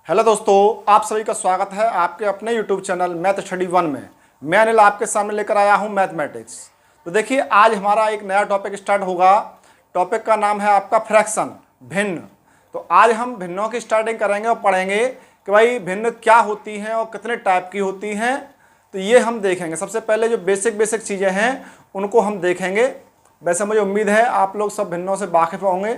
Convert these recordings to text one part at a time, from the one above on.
Hello दोस्तों, आप सभी का स्वागत है आपके अपने यूट्यूब चैनल मैथ स्टडी 1 में। मैं अनिल आपके सामने लेकर आया हूं मैथमेटिक्स। तो देखिए, आज हमारा एक नया टॉपिक स्टार्ट होगा। टॉपिक का नाम है आपका फ्रैक्शन, भिन्न। तो आज हम भिन्नों की स्टार्टिंग करेंगे और पढ़ेंगे कि भाई भिन्न क्या होती हैं और कितने टाइप की होती हैं। तो ये हम देखेंगे। सबसे पहले जो बेसिक चीज़ें हैं उनको हम देखेंगे। वैसे मुझे उम्मीद है आप लोग सब भिन्नों से वाकिफ़ होंगे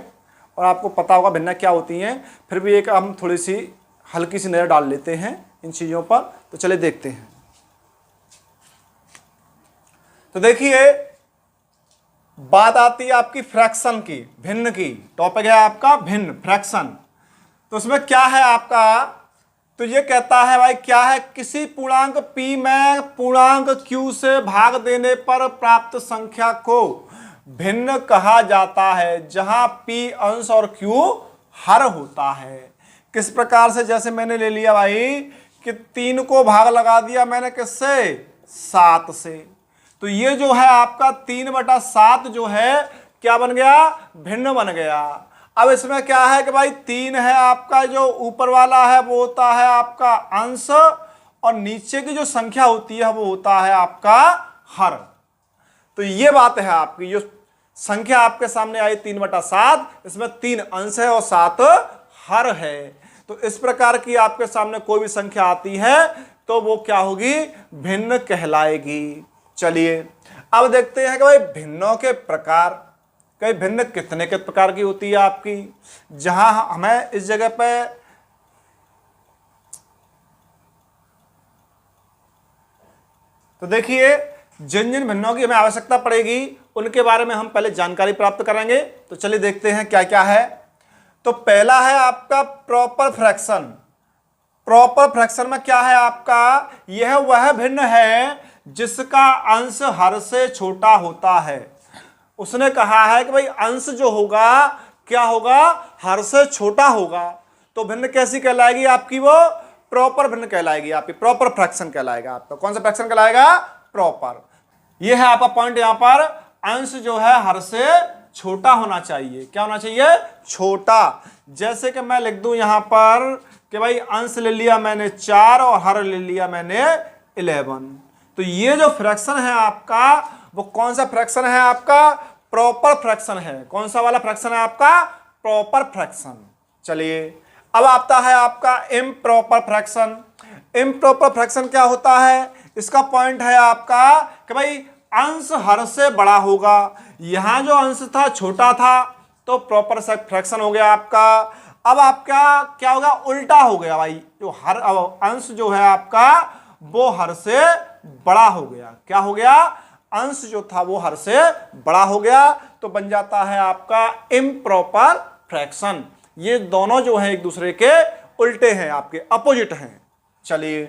और आपको पता होगा भिन्न क्या होती हैं। फिर भी एक हम थोड़ी सी हल्की सी नज़र डाल लेते हैं इन चीज़ों पर। तो चलिए देखते हैं। तो देखिए, बात आती है आपकी फ्रैक्शन की, भिन्न की। टॉपिक है आपका भिन्न, फ्रैक्शन। तो उसमें क्या है आपका, तो ये कहता है भाई क्या है, किसी पूर्णांक p में पूर्णांक q से भाग देने पर प्राप्त संख्या को भिन्न कहा जाता है, जहां p अंश और q हर होता है। किस प्रकार से, जैसे मैंने ले लिया भाई कि 3 को भाग लगा दिया मैंने किससे, 7 से। तो ये जो है आपका 3/7 जो है क्या बन गया, भिन्न बन गया। अब इसमें क्या है कि भाई 3 है आपका, जो ऊपर वाला है वो होता है आपका अंश और नीचे की जो संख्या होती है वो होता है आपका हर। तो ये बात है आपकी, जो संख्या आपके सामने आई 3/7, इसमें 3 अंश है और 7 हर है। तो इस प्रकार की आपके सामने कोई भी संख्या आती है तो वो क्या होगी, भिन्न कहलाएगी। चलिए अब देखते हैं कि भाई भिन्नों के प्रकार, कई भिन्न कितने के प्रकार की होती है आपकी। जहां हमें इस जगह पे तो देखिए, जिन जिन भिन्नों की हमें आवश्यकता पड़ेगी उनके बारे में हम पहले जानकारी प्राप्त करेंगे। तो चलिए देखते हैं क्या क्या है। तो पहला है आपका प्रॉपर फ्रैक्शन। प्रॉपर फ्रैक्शन में क्या है आपका, यह वह भिन्न है जिसका अंश हर से छोटा होता है। उसने कहा है कि भाई अंश जो होगा क्या होगा, हर से छोटा होगा। तो भिन्न कैसी कहलाएगी आपकी, वो प्रॉपर भिन्न कहलाएगी आपकी, प्रॉपर फ्रैक्शन कहलाएगा आपका। कौन सा फ्रैक्शन कहलाएगा, प्रॉपर। यह है आपका पॉइंट यहां पर, अंश जो है हर से छोटा होना चाहिए। क्या होना चाहिए, छोटा। जैसे कि मैं लिख दूं यहां पर कि भाई अंश ले लिया मैंने 4 और हर ले लिया मैंने 11। तो ये जो फ्रैक्शन है आपका वो कौन सा फ्रैक्शन है आपका, प्रॉपर फ्रैक्शन है। कौन सा वाला फ्रैक्शन है आपका, प्रॉपर फ्रैक्शन। चलिए अब आता है आपका इम्प्रॉपर फ्रैक्शन। इम्प्रॉपर फ्रैक्शन क्या होता है, इसका पॉइंट है आपका कि भाई अंश हर से बड़ा होगा। यहां जो अंश था छोटा था तो प्रॉपर फ्रैक्शन हो गया आपका। अब आपका क्या होगा, उल्टा हो गया भाई, जो हर अंश जो है आपका वो हर से बड़ा हो गया। क्या हो गया, अंश जो था वो हर से बड़ा हो गया। तो बन जाता है आपका इम्प्रॉपर फ्रैक्शन। ये दोनों जो है एक दूसरे के उल्टे हैं, आपके अपोजिट हैं। चलिए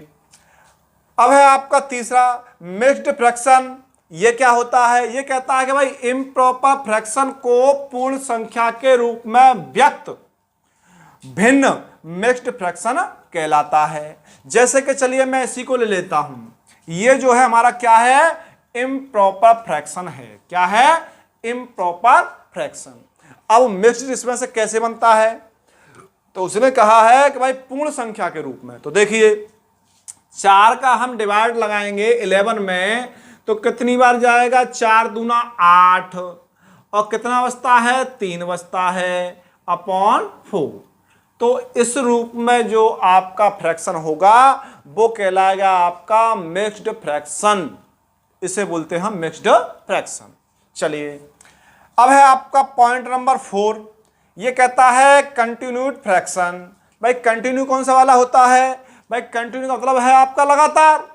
अब है आपका तीसरा मिक्स्ड फ्रैक्शन। ये क्या होता है, ये कहता है कि भाई इम्प्रॉपर फ्रैक्शन को पूर्ण संख्या के रूप में व्यक्त भिन्न मिक्स्ड फ्रैक्शन कहलाता है। जैसे कि चलिए मैं इसी को ले लेता हूं, ये जो है हमारा क्या है, इम्प्रॉपर फ्रैक्शन है। क्या है, इम्प्रॉपर फ्रैक्शन। अब मिक्स्ड इसमें से कैसे बनता है, तो उसने कहा है कि भाई पूर्ण संख्या के रूप में। तो देखिए 4 का हम डिवाइड लगाएंगे 11 में तो कितनी बार जाएगा, 4 दूना 8 और कितना बचता है, 3 बचता है अपॉन 4। तो इस रूप में जो आपका फ्रैक्शन होगा वो कहलाएगा आपका मिक्स्ड फ्रैक्शन। इसे बोलते हैं मिक्स्ड फ्रैक्शन। चलिए अब है आपका पॉइंट नंबर 4। ये कहता है कंटिन्यूड फ्रैक्शन। भाई कंटिन्यू कौन सा वाला होता है, भाई कंटिन्यू का मतलब है आपका लगातार।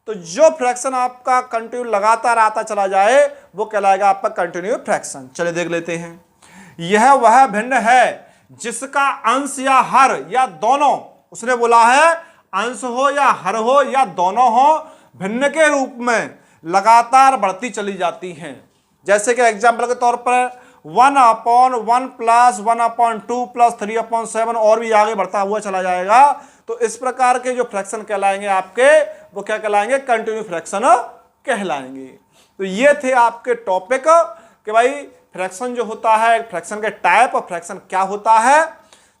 तो जो फ्रैक्शन आपका कंटिन्यू लगातार आता चला जाए वो कहलाएगा आपका कंटिन्यू फ्रैक्शन। चलिए देख लेते हैं। यह वह भिन्न है जिसका अंश या हर या दोनों, उसने बोला है अंश हो या हर हो या दोनों हो, भिन्न के रूप में लगातार बढ़ती चली जाती हैं। जैसे कि एग्जाम्पल के तौर पर 1/1 + 1/2 + 3/7 और भी आगे बढ़ता हुआ चला जाएगा। तो इस प्रकार के जो फ्रैक्शन कहलाएंगे आपके, वो क्या कहलाएंगे, कंटिन्यू फ्रैक्शन कहलाएंगे। तो ये थे आपके टॉपिक कि भाई फ्रैक्शन जो होता है, फ्रैक्शन के टाइप और फ्रैक्शन क्या होता है।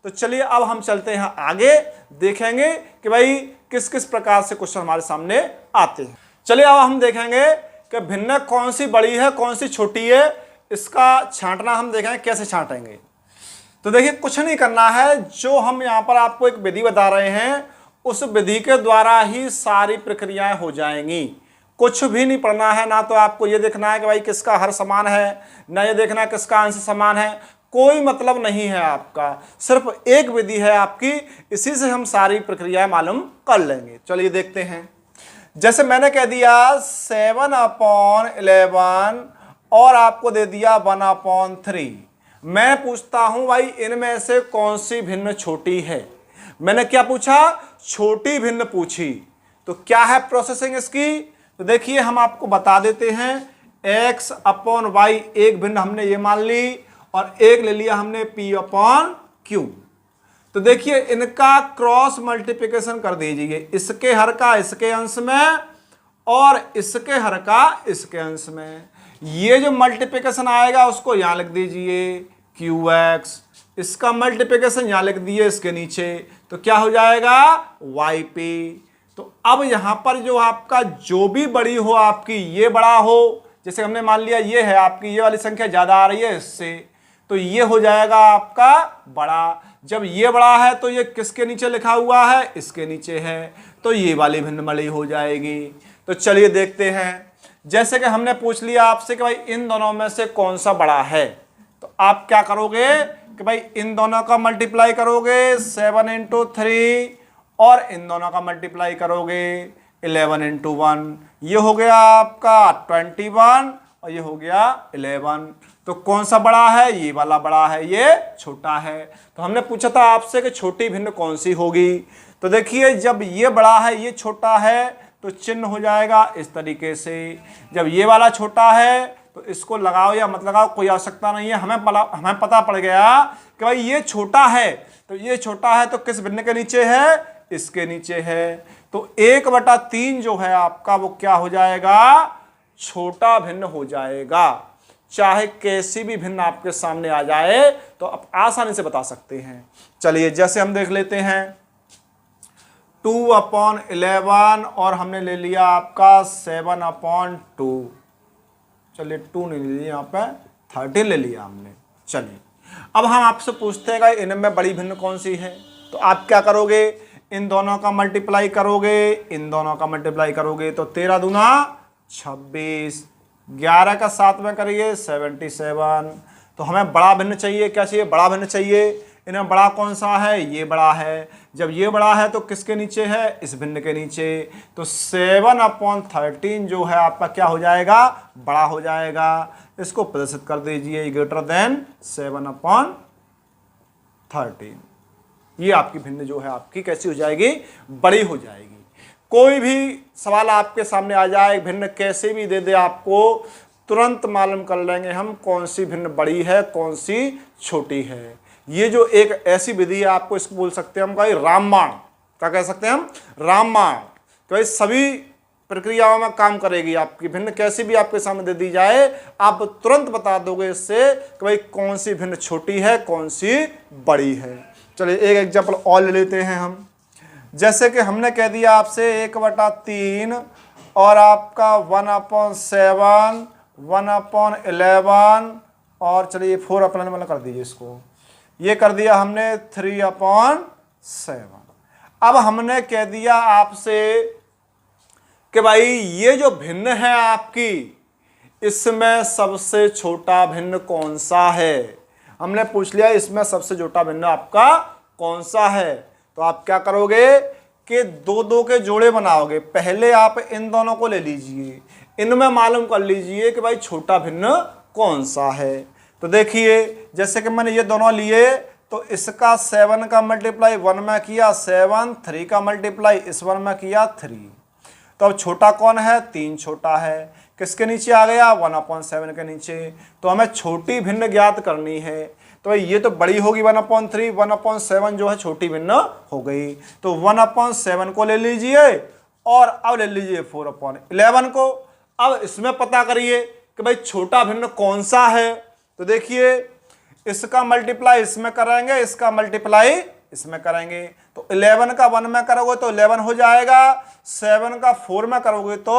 तो चलिए अब हम चलते हैं आगे, देखेंगे कि भाई किस किस प्रकार से क्वेश्चन हमारे सामने आते हैं। चलिए अब हम देखेंगे कि भिन्न कौन सी बड़ी है कौन सी छोटी है, इसका छांटना हम देखेंगे कैसे छांटेंगे। तो देखिए कुछ नहीं करना है, जो हम यहाँ पर आपको एक विधि बता रहे हैं उस विधि के द्वारा ही सारी प्रक्रियाएं हो जाएंगी। कुछ भी नहीं पढ़ना है, ना तो आपको ये देखना है कि भाई किसका हर समान है, ना ये देखना है किसका अंश समान है, कोई मतलब नहीं है आपका, सिर्फ एक विधि है आपकी, इसी से हम सारी प्रक्रियाएं मालूम कर लेंगे। चलिए देखते हैं। जैसे मैंने कह दिया 7/11 और आपको दे दिया 1/3। मैं पूछता हूं भाई इनमें से कौन सी भिन्न छोटी है। मैंने क्या पूछा? छोटी भिन्न पूछी। तो क्या है प्रोसेसिंग इसकी? तो देखिए हम आपको बता देते हैं, x/y एक भिन्न हमने ये मान ली और एक ले लिया हमने p/q। तो देखिए इनका क्रॉस मल्टीप्लिकेशन कर दीजिए, इसके हर का इसके अंश में और इसके हर का इसके अंश में। ये जो मल्टीप्लिकेशन आएगा उसको यहां लिख दीजिए qx, इसका मल्टीप्लिकेशन यहां लिख दिए इसके नीचे, तो क्या हो जाएगा yp। तो अब यहां पर जो आपका जो भी बड़ी हो आपकी, ये बड़ा हो, जैसे हमने मान लिया ये है आपकी, ये वाली संख्या ज्यादा आ रही है इससे, तो ये हो जाएगा आपका बड़ा। जब ये बड़ा है तो ये किसके नीचे लिखा हुआ है? इसके नीचे है, तो ये वाली भिन्न बड़ी हो जाएगी। तो चलिए देखते हैं। जैसे कि हमने पूछ लिया आपसे कि भाई इन दोनों में से कौन सा बड़ा है, तो आप क्या करोगे कि भाई इन दोनों का मल्टीप्लाई करोगे 7 × 3 और इन दोनों का मल्टीप्लाई करोगे 11 × 1। ये हो गया आपका 21 और ये हो गया 11। तो कौन सा बड़ा है? ये वाला बड़ा है, ये छोटा है। तो हमने पूछा था आपसे कि छोटी भिन्न कौन सी होगी। तो देखिए जब ये बड़ा है ये छोटा है तो चिन्ह हो जाएगा इस तरीके से। जब ये वाला छोटा है तो इसको लगाओ या मत लगाओ कोई आवश्यकता नहीं है, हमें पता पड़ गया कि भाई ये छोटा है, तो ये छोटा है तो किस भिन्न के नीचे है? इसके नीचे है। तो 1/3 जो है आपका वो क्या हो जाएगा? छोटा भिन्न हो जाएगा। चाहे कैसी भी भिन्न आपके सामने आ जाए तो आप आसानी से बता सकते हैं। चलिए जैसे हम देख लेते हैं 2/11 और हमने ले लिया आपका 7/2। चलिए 2 नहीं ले लिया, यहाँ पे 13 ले लिया हमने। चलिए अब हम आपसे पूछते हैं कि इनमें बड़ी भिन्न कौन सी है। तो आप क्या करोगे? इन दोनों का मल्टीप्लाई करोगे, इन दोनों का मल्टीप्लाई करोगे तो 13 दूना 26, 11 का 7 में करिए 77। तो हमें बड़ा भिन्न चाहिए। क्या चाहिए? बड़ा भिन्न चाहिए। इनमें बड़ा कौन सा है? ये बड़ा है। जब ये बड़ा है तो किसके नीचे है? इस भिन्न के नीचे। तो 7/13 जो है आपका क्या हो जाएगा? बड़ा हो जाएगा। इसको प्रदर्शित कर दीजिए ग्रेटर देन 7/13। ये आपकी भिन्न जो है आपकी कैसी हो जाएगी? बड़ी हो जाएगी। कोई भी सवाल आपके सामने आ जाए, भिन्न कैसे भी दे दे आपको, तुरंत मालूम कर लेंगे हम कौन सी भिन्न बड़ी है कौन सी छोटी है। ये जो एक ऐसी विधि है आपको इसको बोल सकते हैं हम भाई रामबाण। क्या कह सकते हैं हम? रामबाण। तो भाई सभी प्रक्रियाओं में काम करेगी आपकी। भिन्न कैसी भी आपके सामने दे दी जाए आप तुरंत बता दोगे इससे कि भाई कौन सी भिन्न छोटी है कौन सी बड़ी है। चलिए एक एग्जाम्पल और ले लेते हैं हम। जैसे कि हमने कह दिया आपसे 1/3 और आपका 1/7, 1/11 और चलिए 4/11 कर दीजिए इसको। ये कर दिया हमने 3/7। अब हमने कह दिया आपसे कि भाई ये जो भिन्न है आपकी, इसमें सबसे छोटा भिन्न कौन सा है। हमने पूछ लिया इसमें सबसे छोटा भिन्न आपका कौन सा है। तो आप क्या करोगे कि 2-2 के जोड़े बनाओगे। पहले आप इन दोनों को ले लीजिए, इनमें मालूम कर लीजिए कि भाई छोटा भिन्न कौन सा है। तो देखिए जैसे कि मैंने ये दोनों लिए तो इसका 7 का मल्टीप्लाई 1 में किया 7, 3 का मल्टीप्लाई इस 1 में किया 3। तो अब छोटा कौन है? 3 छोटा है। किसके नीचे आ गया? 1/7 के नीचे। तो हमें छोटी भिन्न ज्ञात करनी है। तो ये तो बड़ी होगी 1/3, 1/7 जो है छोटी भिन्न हो गई। तो 1/7 को ले लीजिए और अब ले लीजिए 4/11 को। अब इसमें पता करिए कि भाई छोटा भिन्न कौन सा है। तो देखिए इसका मल्टीप्लाई इसमें करेंगे, इसका मल्टीप्लाई इसमें करेंगे। तो 11 का 1 में करोगे तो 11 हो जाएगा, 7 का 4 में करोगे तो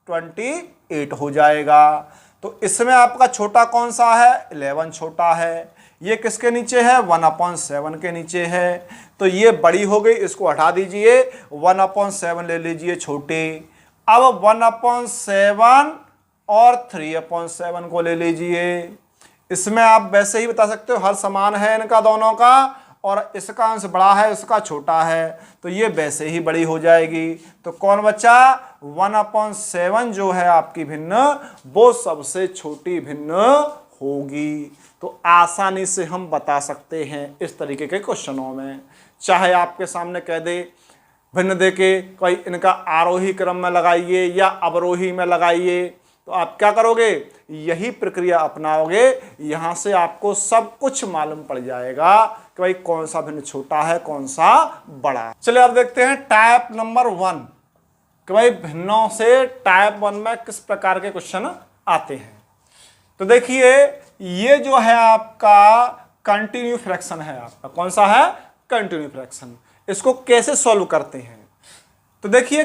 28 हो जाएगा। तो इसमें आपका छोटा कौन सा है? 11 छोटा है। ये किसके नीचे है? 1/7 के नीचे है। तो ये बड़ी हो गई, इसको हटा दीजिए, 1/7 ले लीजिए छोटे। अब 1/7 और 3/7 को ले लीजिए। इसमें आप वैसे ही बता सकते हो, हर समान है इनका दोनों का, और इसका अंश बड़ा है, इसका छोटा है, तो ये वैसे ही बड़ी हो जाएगी। तो कौन बचा? 1/7 जो है आपकी भिन्न, वो सबसे छोटी भिन्न होगी। तो आसानी से हम बता सकते हैं इस तरीके के क्वेश्चनों में। चाहे आपके सामने कह दे भिन्न दे के कोई इनका आरोही क्रम में लगाइए या अवरोही में लगाइए, तो आप क्या करोगे? यही प्रक्रिया अपनाओगे, यहां से आपको सब कुछ मालूम पड़ जाएगा कि भाई कौन सा भिन्न छोटा है, कौन सा बड़ा। चलिए अब देखते हैं टाइप नंबर 1 कि भाई भिन्नों से टाइप 1 में किस प्रकार के क्वेश्चन आते हैं। तो देखिए, ये जो है आपका कंटिन्यू फ्रैक्शन है, आपका कौन सा है? Continue fraction. इसको कैसे सॉल्व करते हैं? तो देखिए,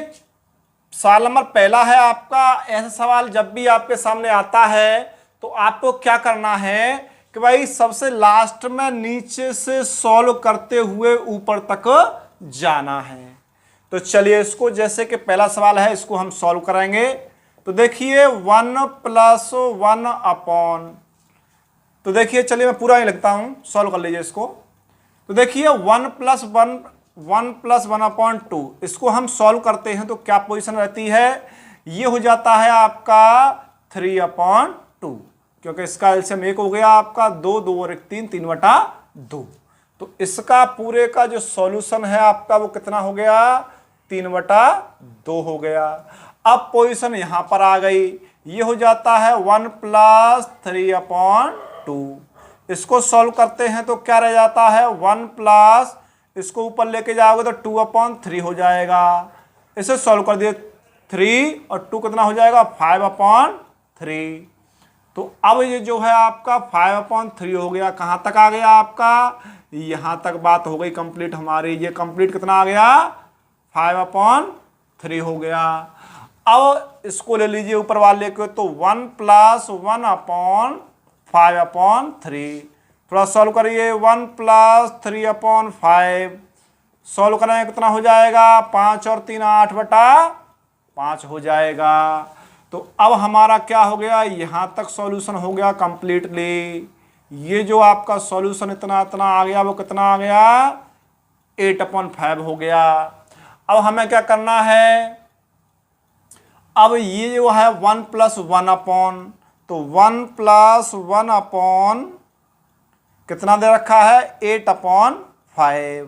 सवाल नंबर पहला है आपका, ऐसा सवाल जब भी आपके सामने आता है तो आपको क्या करना है कि भाई सबसे लास्ट में नीचे से सॉल्व करते हुए ऊपर तक जाना है। तो चलिए इसको, जैसे कि पहला सवाल है, इसको हम सॉल्व करेंगे। तो देखिए 1 + 1 अपॉन, तो देखिए चलिए मैं पूरा ही लिखता हूं, सॉल्व कर लीजिए इसको। तो देखिए 1 + 1/2, इसको हम सॉल्व करते हैं तो क्या पोजीशन रहती है? ये हो जाता है आपका 3/2, क्योंकि इसका एलसीएम 1 हो गया आपका, 2 2 और 1 3, 3/2। तो इसका पूरे का जो सॉल्यूशन है आपका वो कितना हो गया? 3/2 हो गया। अब पोजीशन यहां पर आ गई, ये हो जाता है 1 + 3/2। इसको सॉल्व करते हैं तो क्या रह जाता है? 1 प्लस, इसको ऊपर लेके जाओगे तो 2/3 हो जाएगा। इसे सॉल्व कर दिए, 3 और 2 कितना हो जाएगा? 5/3। तो अब ये जो है आपका 5/3 हो गया। कहाँ तक आ गया आपका? यहां तक बात हो गई कंप्लीट हमारी। ये कंप्लीट कितना आ गया? 5/3 हो गया। अब इसको ले लीजिए ऊपर वाले को, तो 1 + 1/5/3। थोड़ा सॉल्व करिए, 1 + 3/5 सॉल्व करेंगे कितना हो जाएगा? 5 और 3 8/5 हो जाएगा। तो अब हमारा क्या हो गया? यहां तक सॉल्यूशन हो गया कंप्लीटली। ये जो आपका सॉल्यूशन इतना इतना आ गया, वो कितना आ गया? 8/5 हो गया। अब हमें क्या करना है? अब ये जो है 1 + 1 अपॉन, तो 1 + 1 अपॉन कितना दे रखा है? 8/5।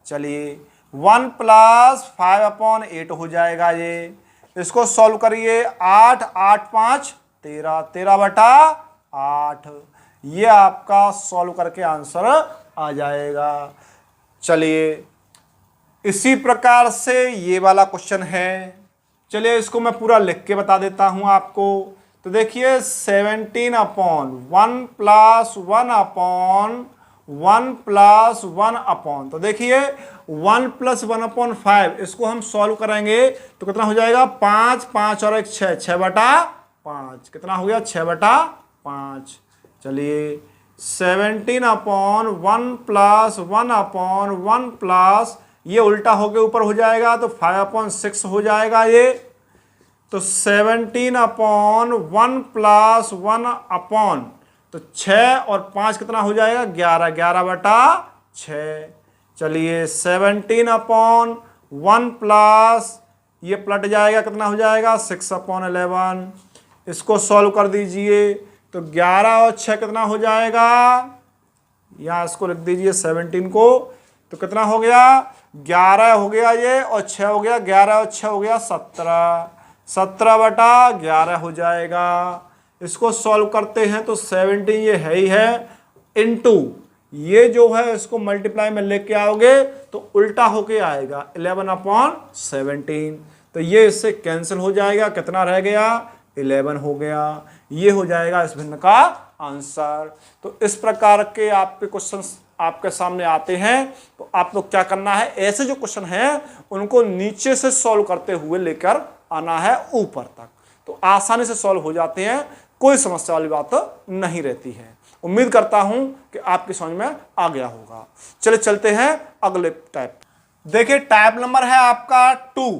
चलिए 1 + 5/8 हो जाएगा ये। इसको सॉल्व करिए, 8 8 5 13, 13/8। ये आपका सॉल्व करके आंसर आ जाएगा। चलिए इसी प्रकार से ये वाला क्वेश्चन है। चलिए इसको मैं पूरा लिख के बता देता हूं आपको। तो देखिए 17/1 + 1/1 + 1 तो देखिए 1 + 1/5 इसको हम सॉल्व करेंगे तो कितना हो जाएगा? 5 5 और 1 6, 6/5 कितना हो गया? 6/5। चलिए 17/1 + 1/1 ये उल्टा होके ऊपर हो जाएगा तो 5/6 हो जाएगा ये। तो 17/1 + 1 तो 6 और 5 कितना हो जाएगा? 11, 11/6। चलिए 17/1 प्लस ये पलट जाएगा, कितना हो जाएगा? 6/11। इसको सॉल्व कर दीजिए तो 11 और 6 कितना हो जाएगा? यहाँ इसको लिख दीजिए 17 को, तो कितना हो गया? 11 हो गया ये और 6 हो गया, 11 और 6 हो गया 17, 17/11 हो जाएगा। इसको सॉल्व करते हैं तो 17 ये है ही है, इनटू ये जो है इसको मल्टीप्लाई में लेके आओगे तो उल्टा होके आएगा 11/17। तो ये इससे कैंसिल हो जाएगा, कितना रह गया? 11 हो गया। ये हो जाएगा इस भिन्न का आंसर। तो इस प्रकार के आपके क्वेश्चंस आपके सामने आते हैं, तो आप लोग क्या करना है, ऐसे जो क्वेश्चन हैं उनको नीचे से सॉल्व करते हुए लेकर आना है ऊपर तक, तो आसानी से सॉल्व हो जाते हैं, कोई समस्या वाली बात नहीं रहती है। उम्मीद करता हूं कि आपकी समझ में आ गया होगा। चलिए चलते हैं अगले टाइप। देखिए टाइप नंबर है आपका 2।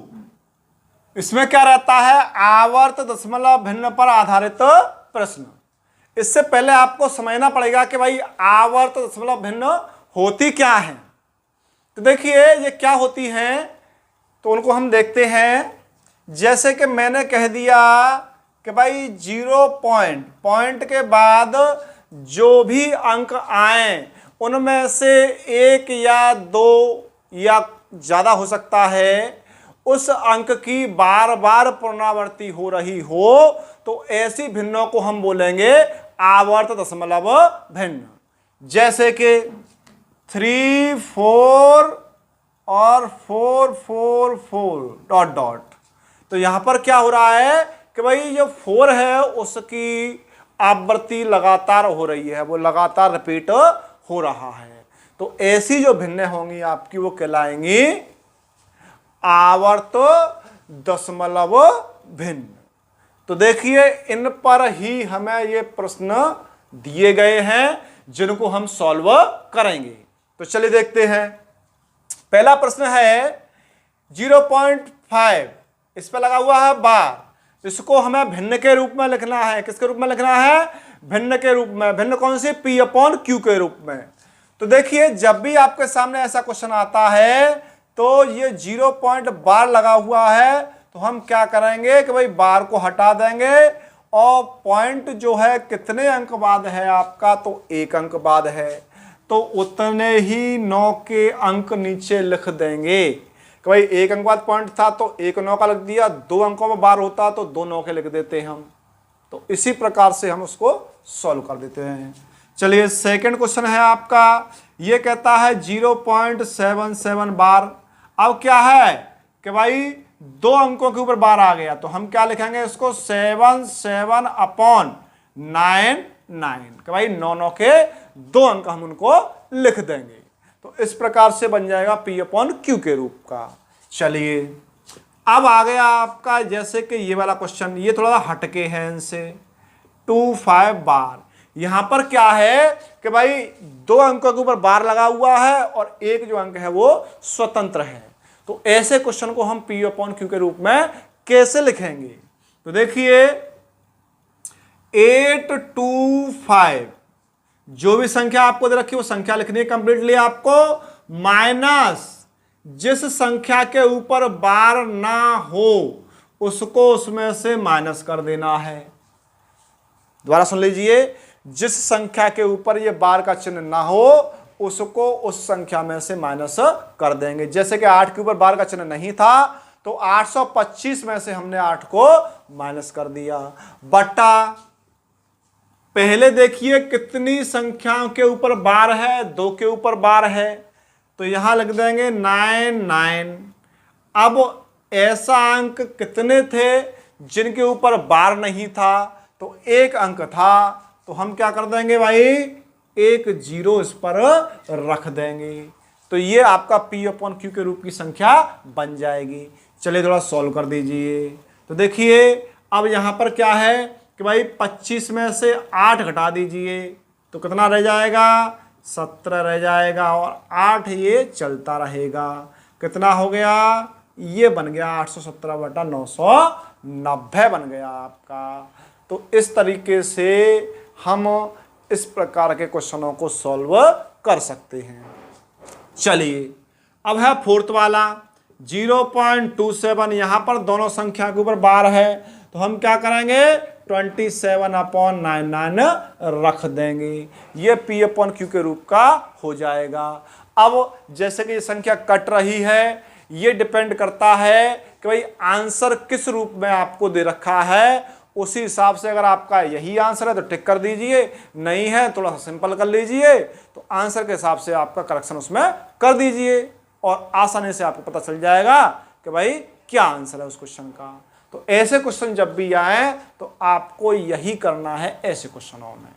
इसमें क्या रहता है, आवर्त दशमलव भिन्न पर आधारित प्रश्न। इससे पहले आपको समझना पड़ेगा कि भाई आवर्त दशमलव भिन्न होती क्या है। तो देखिए ये क्या होती हैं, तो उनको हम देखते हैं। जैसे कि मैंने कह दिया कि भाई 0 पॉइंट के बाद जो भी अंक आए उनमें से 1 या 2 या ज़्यादा हो सकता है, उस अंक की बार बार पुनरावृत्ति हो रही हो, तो ऐसी भिन्नों को हम बोलेंगे आवर्त दशमलव भिन्न। जैसे कि 3 4 और 4 4 4 डॉट डॉट। तो यहां पर क्या हो रहा है कि भाई जो 4 है उसकी आवृत्ति लगातार हो रही है, वो लगातार रिपीट हो रहा है। तो ऐसी जो भिन्न होंगी आपकी वो कहलाएंगी आवर्त दशमलव भिन्न। तो देखिए इन पर ही हमें ये प्रश्न दिए गए हैं जिनको हम सॉल्व करेंगे। तो चलिए देखते हैं। पहला प्रश्न है 0.5, इस पर लगा हुआ है बार, इसको हमें भिन्न के रूप में लिखना है। किसके रूप में लिखना है, भिन्न के रूप में। भिन्न कौन सी, P/Q के रूप में। तो देखिए जब भी आपके सामने ऐसा क्वेश्चन आता है तो ये 0 पॉइंट बार लगा हुआ है, तो हम क्या करेंगे कि भाई बार को हटा देंगे और पॉइंट जो है कितने अंक बाद है आपका, तो 1 अंक बाद है, तो उतने ही 9 के अंक नीचे लिख देंगे कि भाई 1 अंक बाद पॉइंट था तो 1 9 का लिख दिया, 2 अंकों में बार होता तो 2 9 के लिख देते हम। तो इसी प्रकार से हम उसको सॉल्व कर देते हैं। चलिए सेकंड क्वेश्चन है आपका, ये कहता है 0.77 बार। अब क्या है कि भाई 2 अंकों के ऊपर बार आ गया, तो हम क्या लिखेंगे इसको 7 7 अपॉन 9 9, कि भाई 9 9 के 2 अंक हम उनको लिख देंगे। तो इस प्रकार से बन जाएगा P/Q के रूप का। चलिए अब आ गया आपका जैसे कि ये वाला क्वेश्चन, ये थोड़ा हटके है इनसे। 25 बार। यहां पर क्या है कि भाई 2 अंकों के ऊपर बार लगा हुआ है और एक जो अंक है वो स्वतंत्र है। तो ऐसे क्वेश्चन को हम P/Q के रूप में कैसे लिखेंगे, तो देखिए 8 2 5, जो भी संख्या आपको दे रखी है वो संख्या लिखनी है कंप्लीटली आपको, माइनस जिस संख्या के ऊपर बार ना हो उसको उसमें से माइनस कर देना है। दोबारा सुन लीजिए, जिस संख्या के ऊपर ये बार का चिन्ह ना हो उसको उस संख्या में से माइनस कर देंगे। जैसे कि 8 के ऊपर बार का चिन्ह नहीं था तो 825 में से हमने 8 को माइनस कर दिया, बटा पहले देखिए कितनी संख्याओं के ऊपर बार है, 2 के ऊपर बार है, तो यहां लिख देंगे 9 9। अब ऐसा अंक कितने थे जिनके ऊपर बार नहीं था, तो 1 अंक था, तो हम क्या कर देंगे भाई 1 0 इस पर रख देंगे। तो ये आपका P/Q के रूप की संख्या बन जाएगी। चलिए थोड़ा सॉल्व कर दीजिए। तो देखिए अब यहां पर क्या है कि भाई 25 में से 8 घटा दीजिए तो कितना रह जाएगा, 17 रह जाएगा, और 8 ये चलता रहेगा। कितना हो गया, ये बन गया 817 बटा 990 बन गया आपका। तो इस तरीके से हम इस प्रकार के क्वेश्चनों को सॉल्व कर सकते हैं। चलिए अब है फोर्थ वाला 0.27। यहां पर दोनों संख्या के ऊपर बार है, तो हम क्या करेंगे 27/99 रख देंगे। ये P/Q के रूप का हो जाएगा। अब जैसे कि ये संख्या कट रही है, ये डिपेंड करता है कि भाई आंसर किस रूप में आपको दे रखा है, उसी हिसाब से अगर आपका यही आंसर है तो टिक कर दीजिए, नहीं है थोड़ा सा सिंपल कर लीजिए, तो आंसर के हिसाब से आपका करेक्शन उसमें कर दीजिए और आसानी से आपको पता चल जाएगा कि भाई क्या आंसर है उस क्वेश्चन का। तो ऐसे क्वेश्चन जब भी आए तो आपको यही करना है ऐसे क्वेश्चनों में।